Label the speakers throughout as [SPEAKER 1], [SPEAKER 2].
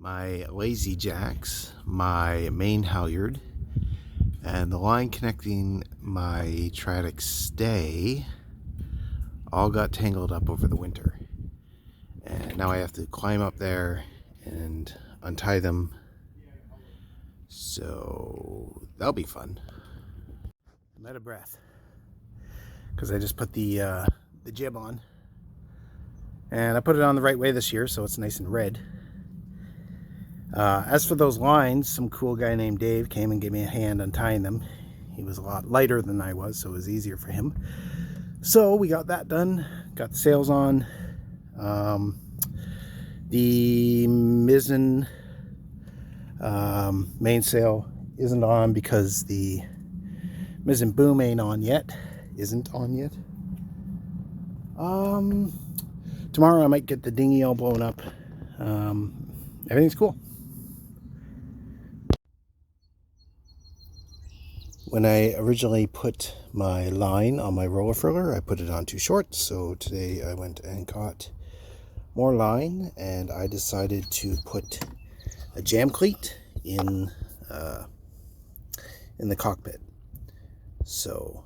[SPEAKER 1] my lazy jacks, my main halyard, and the line connecting my Tradic stay all got tangled up over the winter. And now I have to climb up there and untie them. So that'll be fun. I'm out of breath because I just put the jib on. And I put it on the right way this year, so it's nice and red. As for those lines, some cool guy named Dave came and gave me a hand untying them. He was a lot lighter than I was, so it was easier for him. So we got that done, got the sails on. The mizzen mainsail isn't on because the mizzen boom isn't on yet. Tomorrow I might get the dinghy all blown up. Everything's cool. When I originally put my line on my roller furler, I put it on too short, so today I went and caught more line, and I decided to put a jam cleat in the cockpit. So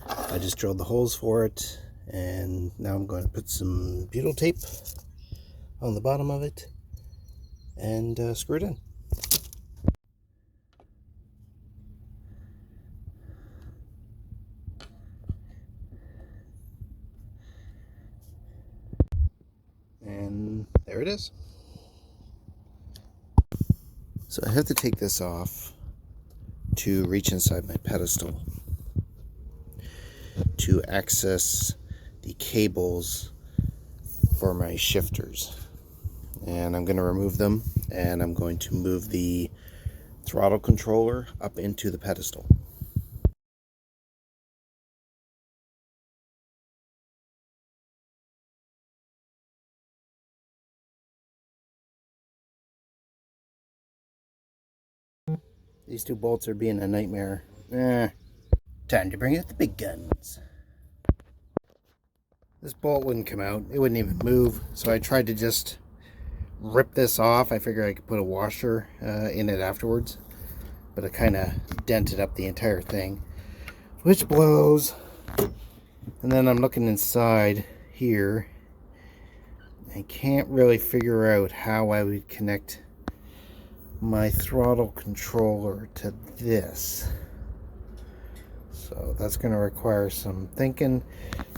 [SPEAKER 1] I just drilled the holes for it, and now I'm going to put some butyl tape on the bottom of it and screw it in. And there it is. So I have to take this off to reach inside my pedestal to access the cables for my shifters. And I'm going to remove them, and I'm going to move the throttle controller up into the pedestal. These two bolts are being a nightmare. Time to bring out the big guns. This bolt wouldn't come out. It wouldn't even move. So I tried to just rip this off. I figured I could put a washer in it afterwards. But it kind of dented up the entire thing, which blows. And then I'm looking inside here. I can't really figure out how I would connect my throttle controller to this. So that's going to require some thinking,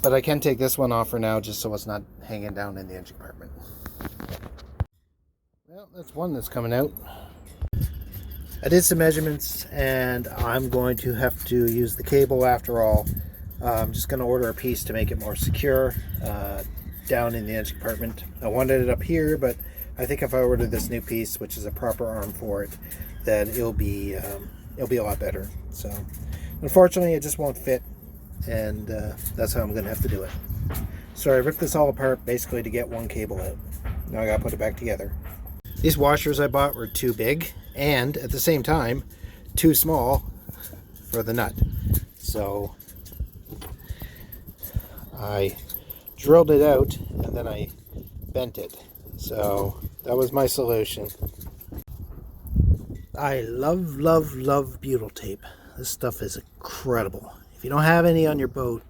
[SPEAKER 1] but I can take this one off for now just so it's not hanging down in the engine compartment. Well, that's one that's coming out. I did some measurements, and I'm going to have to use the cable after all. I'm just going to order a piece to make it more secure down in the engine compartment. I wanted it up here, but I think if I order this new piece, which is a proper arm for it, that it'll be a lot better. So unfortunately it just won't fit, and that's how I'm gonna have to do it. So I ripped this all apart basically to get one cable out. Now I gotta put it back together. These washers I bought were too big, and at the same time too small for the nut. So I drilled it out and then I bent it. So that was my solution. I love butyl tape. This stuff is incredible. If you don't have any on your boat,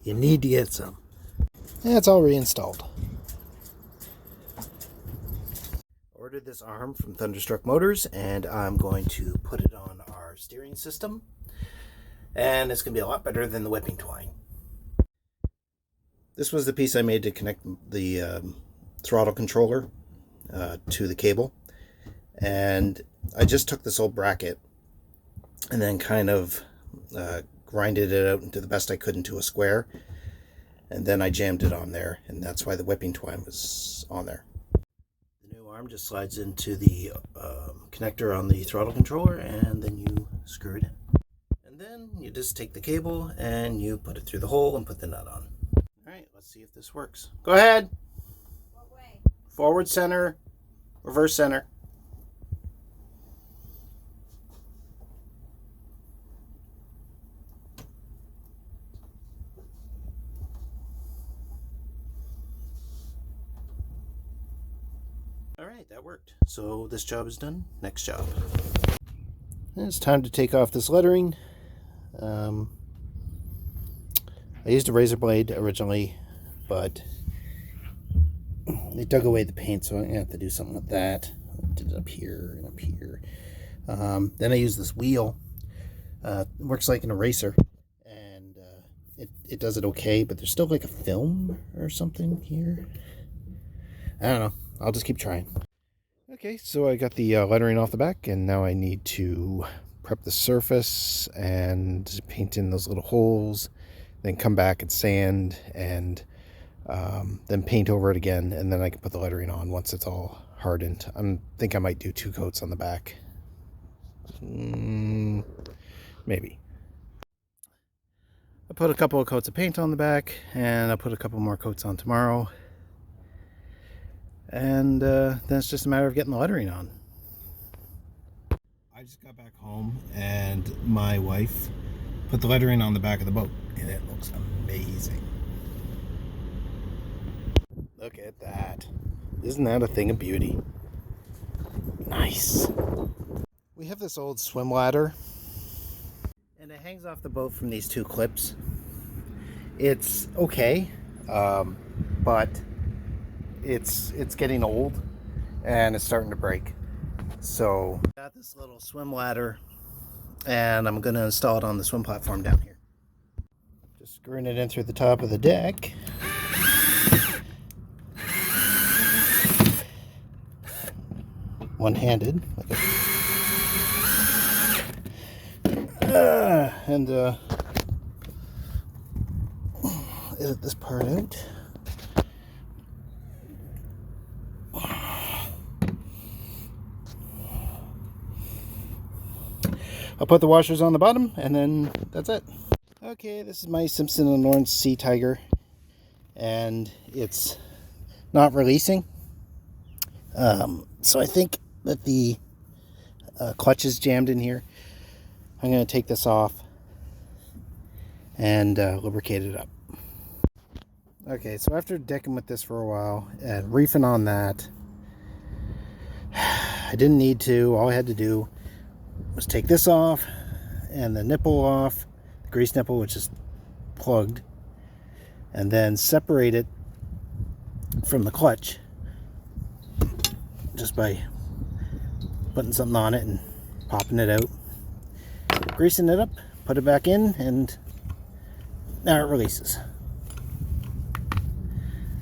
[SPEAKER 1] you need to get some. And it's all reinstalled. Ordered this arm from Thunderstruck Motors, and I'm going to put it on our steering system. And it's going to be a lot better than the whipping twine. This was the piece I made to connect the throttle controller to the cable, and I just took this old bracket and then kind of grinded it out into the best I could into a square, and then I jammed it on there, and that's why the whipping twine was on there. The new arm just slides into the connector on the throttle controller, and then you screw it in, and then you just take the cable and you put it through the hole and put the nut on. Alright, let's see if this works. Go ahead. Forward center, reverse center. Alright, that worked. So this job is done. Next job. And it's time to take off this lettering. I used a razor blade originally, but they dug away the paint, so I'm going to have to do something with that. I did it up here and up here. Then I use this wheel. It works like an eraser, and it does it okay, but there's still like a film or something here. I don't know. I'll just keep trying. Okay, so I got the lettering off the back, and now I need to prep the surface and paint in those little holes, then come back and sand, and then paint over it again, and then I can put the lettering on once it's all hardened. I think I might do 2 coats on the back. Maybe. I put a couple of coats of paint on the back, and I'll put a couple more coats on tomorrow. And then it's just a matter of getting the lettering on. I just got back home, and my wife put the lettering on the back of the boat, and it looks amazing. Look at that. Isn't that a thing of beauty? Nice. We have this old swim ladder, and it hangs off the boat from these 2 clips. It's okay, but it's getting old, and it's starting to break. So I got this little swim ladder, and I'm going to install it on the swim platform down here. Just screwing it in through the top of the deck. One-handed. And edit this part out. I'll put the washers on the bottom, and then that's it. Okay, this is my Simpson and Lawrence Sea Tiger, and it's not releasing. So I think that the clutch is jammed in here. I'm going to take this off and lubricate it up. Okay, so after decking with this for a while and reefing on that, I didn't need to. All I had to do was take this off and the nipple off, the grease nipple, which is plugged, and then separate it from the clutch just by putting something on it and popping it out, greasing it up, put it back in, and now it releases.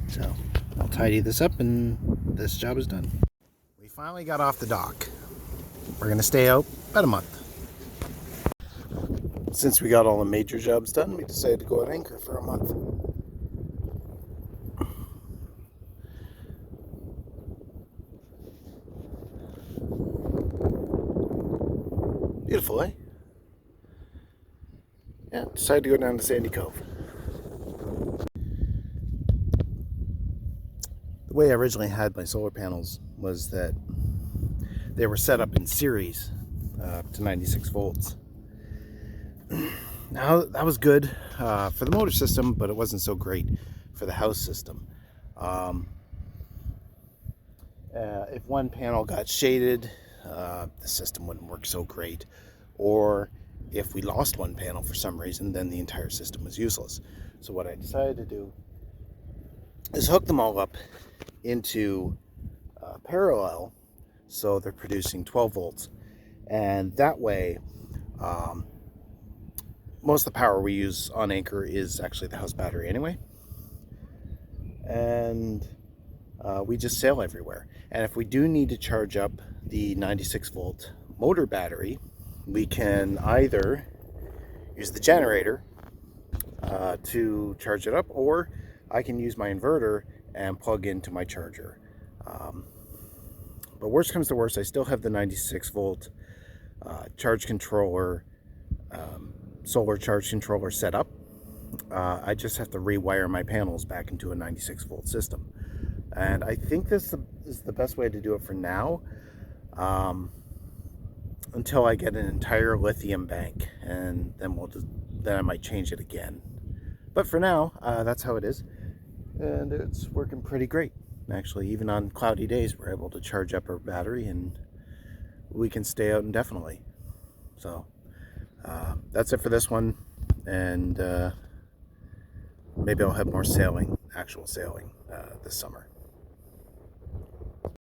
[SPEAKER 1] So I'll tidy this up, and this job is done. We finally got off the dock. We're going to stay out about a month. Since we got all the major jobs done, we decided to go at anchor for a month. Beautiful, eh? Yeah, decided to go down to Sandy Cove. The way I originally had my solar panels was that they were set up in series to 96 volts. Now, that was good for the motor system, but it wasn't so great for the house system. If one panel got shaded, the system wouldn't work so great. Or if we lost one panel for some reason, then the entire system was useless. So what I decided to do is hook them all up into parallel, so they're producing 12 volts. And that way, most of the power we use on anchor is actually the house battery anyway. And we just sail everywhere. And if we do need to charge up the 96 volt motor battery, we can either use the generator to charge it up, or I can use my inverter and plug into my charger. But worst comes to worst, I still have the 96 volt charge controller, solar charge controller set up. I just have to rewire my panels back into a 96 volt system. And I think this is the best way to do it for now, until I get an entire lithium bank, and then then I might change it again. But for now, that's how it is, and it's working pretty great. And actually, even on cloudy days, we're able to charge up our battery and we can stay out indefinitely. So that's it for this one, and maybe I'll have more sailing, actual sailing, this summer.